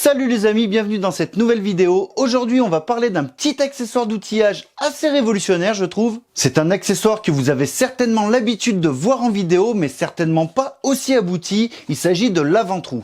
Salut les amis, bienvenue dans cette nouvelle vidéo. Aujourd'hui, on va parler d'un petit accessoire d'outillage assez révolutionnaire, je trouve. C'est un accessoire que vous avez certainement l'habitude de voir en vidéo, mais certainement pas aussi abouti. Il s'agit de l'avant-trou.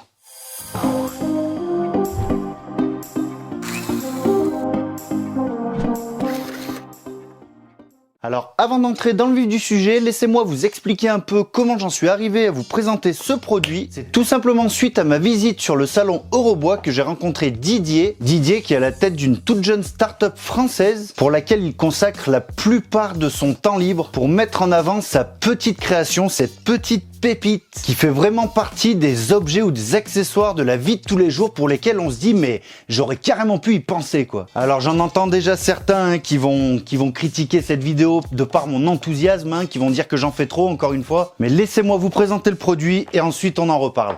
Alors, avant d'entrer dans le vif du sujet, laissez-moi vous expliquer un peu comment j'en suis arrivé à vous présenter ce produit. C'est tout simplement suite à ma visite sur le salon Eurobois que j'ai rencontré Didier. Didier qui est à la tête d'une toute jeune start-up française pour laquelle il consacre la plupart de son temps libre pour mettre en avant sa petite création, cette petite pépite qui fait vraiment partie des objets ou des accessoires de la vie de tous les jours pour lesquels on se dit mais j'aurais carrément pu y penser quoi. Alors j'en entends déjà certains qui vont critiquer cette vidéo de par mon enthousiasme, qui vont dire que j'en fais trop encore une fois. Mais laissez-moi vous présenter le produit et ensuite on en reparle.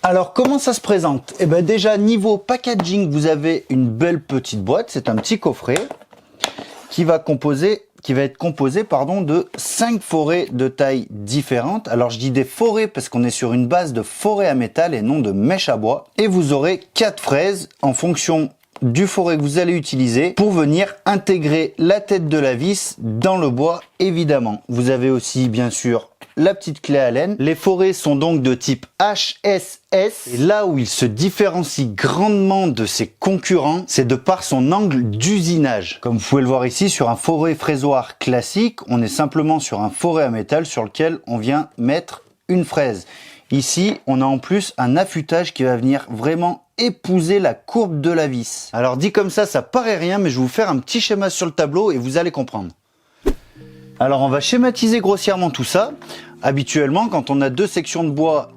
Alors comment ça se présente? Eh ben déjà niveau packaging, vous avez une belle petite boîte, c'est un petit coffret qui va être composé de 5 forêts de tailles différentes. Alors je dis des forêts parce qu'on est sur une base de forêt à métal et non de mèche à bois. Et vous aurez 4 fraises en fonction du forêt que vous allez utiliser pour venir intégrer la tête de la vis dans le bois évidemment. Vous avez aussi bien sûr la petite clé Allen. Les forêts sont donc de type HSS. Et là où il se différencie grandement de ses concurrents, c'est de par son angle d'usinage. Comme vous pouvez le voir ici, sur un forêt fraisoir classique, on est simplement sur un forêt à métal sur lequel on vient mettre une fraise. Ici, on a en plus un affûtage qui va venir vraiment épouser la courbe de la vis. Alors dit comme ça paraît rien, mais je vais vous faire un petit schéma sur le tableau et vous allez comprendre. Alors on va schématiser grossièrement tout ça. Habituellement, quand on a deux sections de bois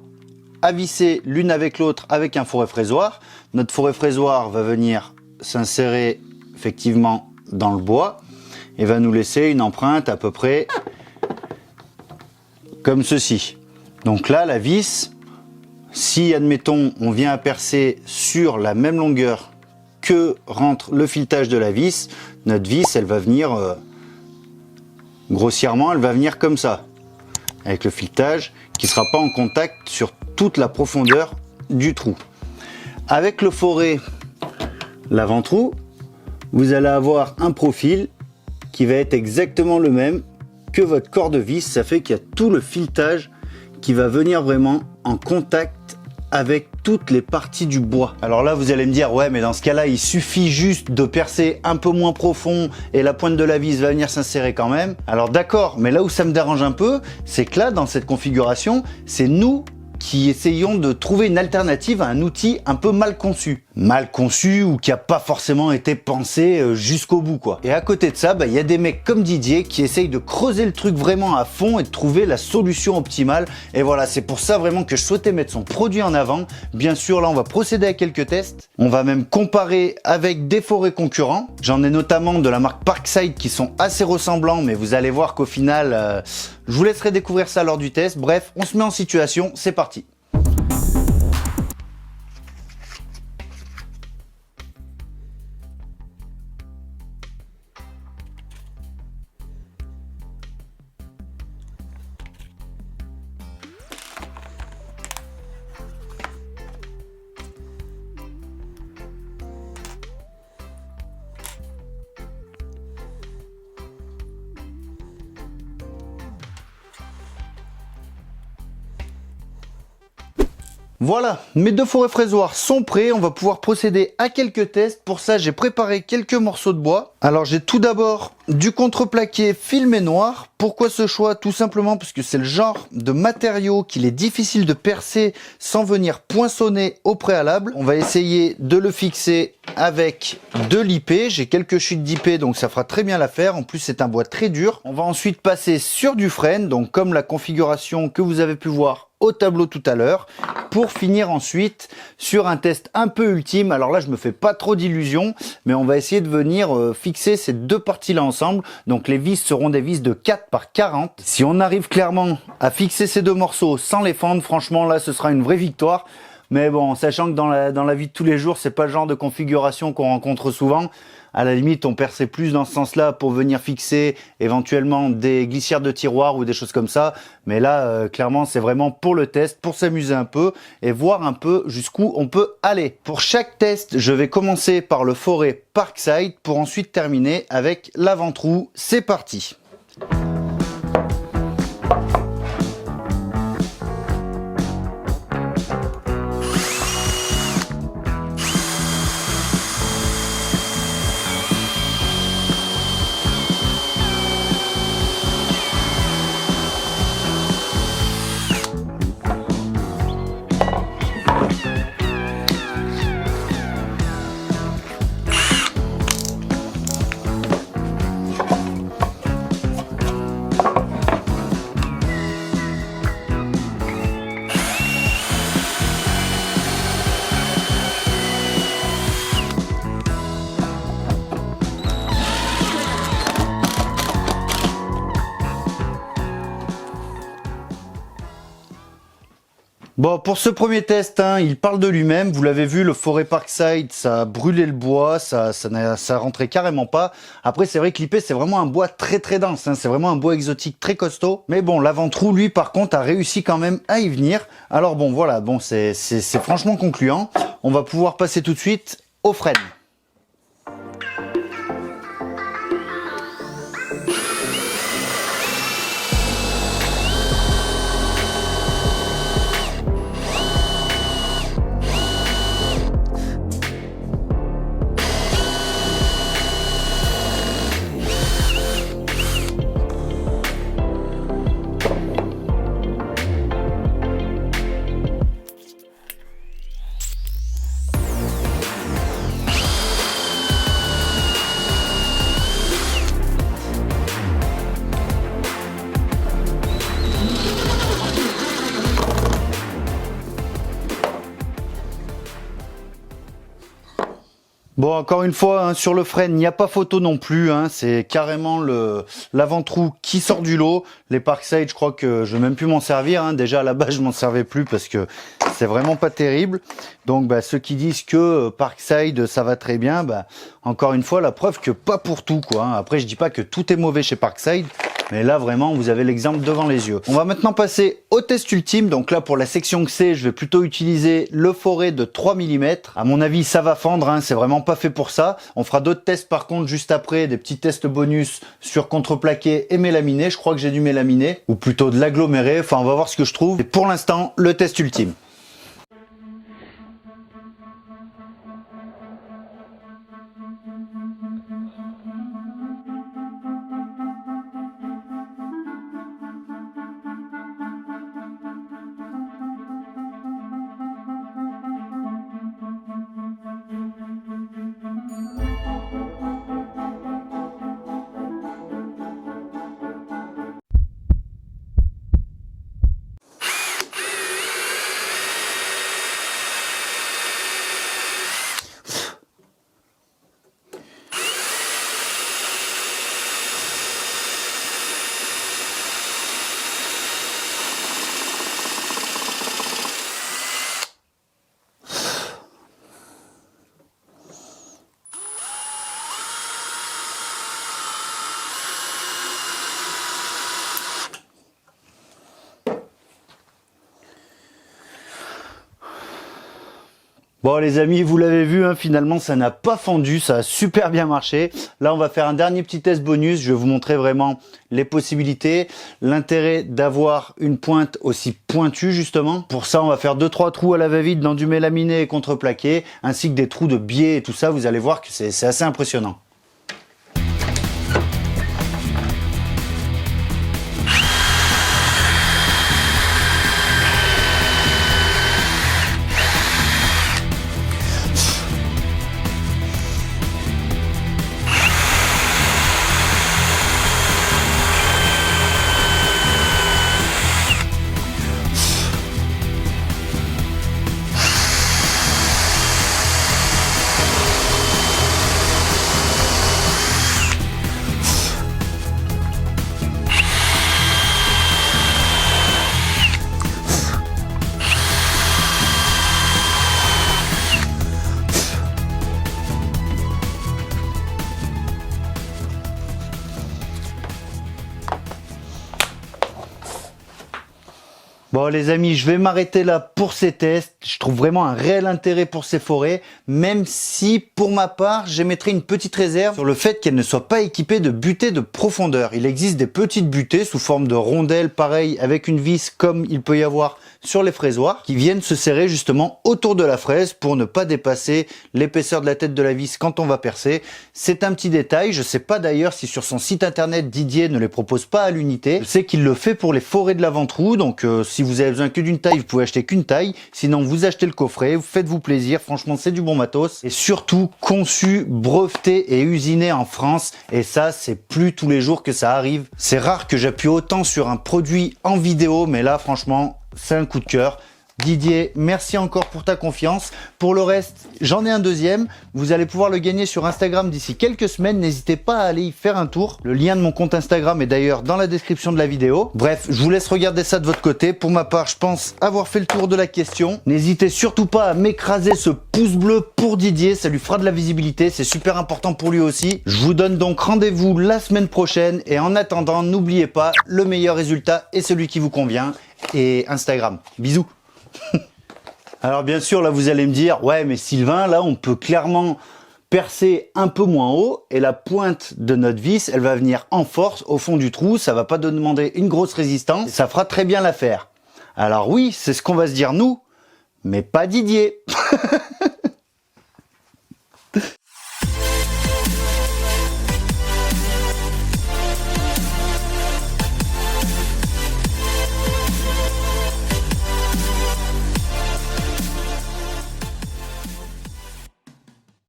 à visser l'une avec l'autre avec un forêt fraisoir, notre forêt fraisoir va venir s'insérer effectivement dans le bois et va nous laisser une empreinte à peu près comme ceci. Donc là, la vis, si admettons on vient à percer sur la même longueur que rentre le filetage de la vis, notre vis elle va venir grossièrement, elle va venir comme ça, avec le filetage qui ne sera pas en contact sur toute la profondeur du trou. Avec le forêt, l'avant-trou, vous allez avoir un profil qui va être exactement le même que votre corps de vis. Ça fait qu'il y a tout le filetage qui va venir vraiment en contact avec toutes les parties du bois. Alors là, vous allez me dire, ouais, mais dans ce cas-là, il suffit juste de percer un peu moins profond et la pointe de la vis va venir s'insérer quand même. Alors d'accord, mais là où ça me dérange un peu, c'est que là, dans cette configuration, c'est nous qui essayons de trouver une alternative à un outil un peu mal conçu. Mal conçu ou qui n'a pas forcément été pensé jusqu'au bout quoi. Et à côté de ça, il y a des mecs comme Didier qui essayent de creuser le truc vraiment à fond et de trouver la solution optimale. Et voilà, c'est pour ça vraiment que je souhaitais mettre son produit en avant. Bien sûr, là on va procéder à quelques tests. On va même comparer avec des forêts concurrents. J'en ai notamment de la marque Parkside qui sont assez ressemblants, mais vous allez voir qu'au final, je vous laisserai découvrir ça lors du test. Bref, on se met en situation, c'est parti. Voilà, mes deux forêts fraisoirs sont prêts, on va pouvoir procéder à quelques tests. Pour ça, j'ai préparé quelques morceaux de bois. Alors, j'ai tout d'abord du contreplaqué filmé noir. Pourquoi ce choix? Tout simplement parce que c'est le genre de matériau qu'il est difficile de percer sans venir poinçonner au préalable. On va essayer de le fixer avec de l'IP. J'ai quelques chutes d'IP, donc ça fera très bien l'affaire. En plus, c'est un bois très dur. On va ensuite passer sur du frêne, donc comme la configuration que vous avez pu voir au tableau tout à l'heure, pour finir ensuite sur un test un peu ultime. Alors là, je me fais pas trop d'illusions, mais on va essayer de venir fixer ces deux parties-là ensemble. Donc les vis seront des vis de 4 par 40. Si on arrive clairement à fixer ces deux morceaux sans les fendre, franchement là, ce sera une vraie victoire. Mais bon, sachant que dans la vie de tous les jours, c'est pas le genre de configuration qu'on rencontre souvent. À la limite, on perçait plus dans ce sens-là pour venir fixer éventuellement des glissières de tiroir ou des choses comme ça. Mais là, clairement, c'est vraiment pour le test, pour s'amuser un peu et voir un peu jusqu'où on peut aller. Pour chaque test, je vais commencer par le forêt Parkside pour ensuite terminer avec l'avant-trou. C'est parti! Bon, pour ce premier test, hein, il parle de lui-même. Vous l'avez vu, le forêt Parkside, ça a brûlé le bois, ça rentrait carrément pas. Après, c'est vrai que l'IP, c'est vraiment un bois très très dense. Hein, c'est vraiment un bois exotique très costaud. Mais bon, l'avant-trou, lui, par contre, a réussi quand même à y venir. Alors bon, voilà, bon, c'est franchement concluant. On va pouvoir passer tout de suite aux freins. Bon, encore une fois, hein, sur le frein, il n'y a pas photo non plus. Hein, c'est carrément l'avant-trou qui sort du lot. Les Parkside, je crois que je vais même plus m'en servir. Hein. Déjà, à la base, je m'en servais plus parce que c'est vraiment pas terrible. Donc, bah, ceux qui disent que Parkside, ça va très bien, bah, encore une fois, la preuve que pas pour tout, quoi. Hein. Après, je dis pas que tout est mauvais chez Parkside. Mais là, vraiment, vous avez l'exemple devant les yeux. On va maintenant passer au test ultime. Donc là, pour la section C, je vais plutôt utiliser le forêt de 3 mm. À mon avis, ça va fendre. Hein, c'est vraiment pas fait pour ça. On fera d'autres tests par contre juste après, des petits tests bonus sur contreplaqué et mélaminé. Je crois que j'ai du mélaminé, ou plutôt de l'aggloméré. Enfin, on va voir ce que je trouve. Et pour l'instant, le test ultime. Bon les amis, vous l'avez vu, hein, finalement ça n'a pas fendu, ça a super bien marché. Là on va faire un dernier petit test bonus, je vais vous montrer vraiment les possibilités, l'intérêt d'avoir une pointe aussi pointue justement. Pour ça on va faire 2-3 trous à la va-vite dans du mélaminé et contreplaqué, ainsi que des trous de biais et tout ça, vous allez voir que c'est assez impressionnant. Bon les amis, je vais m'arrêter là pour ces tests. Je trouve vraiment un réel intérêt pour ces forêts, même si pour ma part, j'émettrai une petite réserve sur le fait qu'elles ne soient pas équipées de butées de profondeur. Il existe des petites butées sous forme de rondelles, pareil, avec une vis comme il peut y avoir sur les fraisoirs, qui viennent se serrer justement autour de la fraise pour ne pas dépasser l'épaisseur de la tête de la vis quand on va percer. C'est un petit détail. Je sais pas d'ailleurs si sur son site internet Didier ne les propose pas à l'unité. Je sais qu'il le fait pour les forêts de la Ventroux, donc si vous avez besoin que d'une taille, vous pouvez acheter qu'une taille. Sinon, vous achetez le coffret, vous faites-vous plaisir. Franchement, c'est du bon matos. Et surtout, conçu, breveté et usiné en France. Et ça, c'est plus tous les jours que ça arrive. C'est rare que j'appuie autant sur un produit en vidéo, mais là, franchement, c'est un coup de cœur. Didier, merci encore pour ta confiance. Pour le reste, j'en ai un deuxième. Vous allez pouvoir le gagner sur Instagram d'ici quelques semaines. N'hésitez pas à aller y faire un tour. Le lien de mon compte Instagram est d'ailleurs dans la description de la vidéo. Bref, je vous laisse regarder ça de votre côté. Pour ma part, je pense avoir fait le tour de la question. N'hésitez surtout pas à m'écraser ce pouce bleu pour Didier. Ça lui fera de la visibilité. C'est super important pour lui aussi. Je vous donne donc rendez-vous la semaine prochaine. Et en attendant, n'oubliez pas, le meilleur résultat est celui qui vous convient. Et Instagram. Bisous. Alors bien sûr, là vous allez me dire, ouais mais Sylvain, là on peut clairement percer un peu moins haut et la pointe de notre vis, elle va venir en force au fond du trou, ça va pas demander une grosse résistance, et ça fera très bien l'affaire. Alors oui, c'est ce qu'on va se dire nous, mais pas Didier.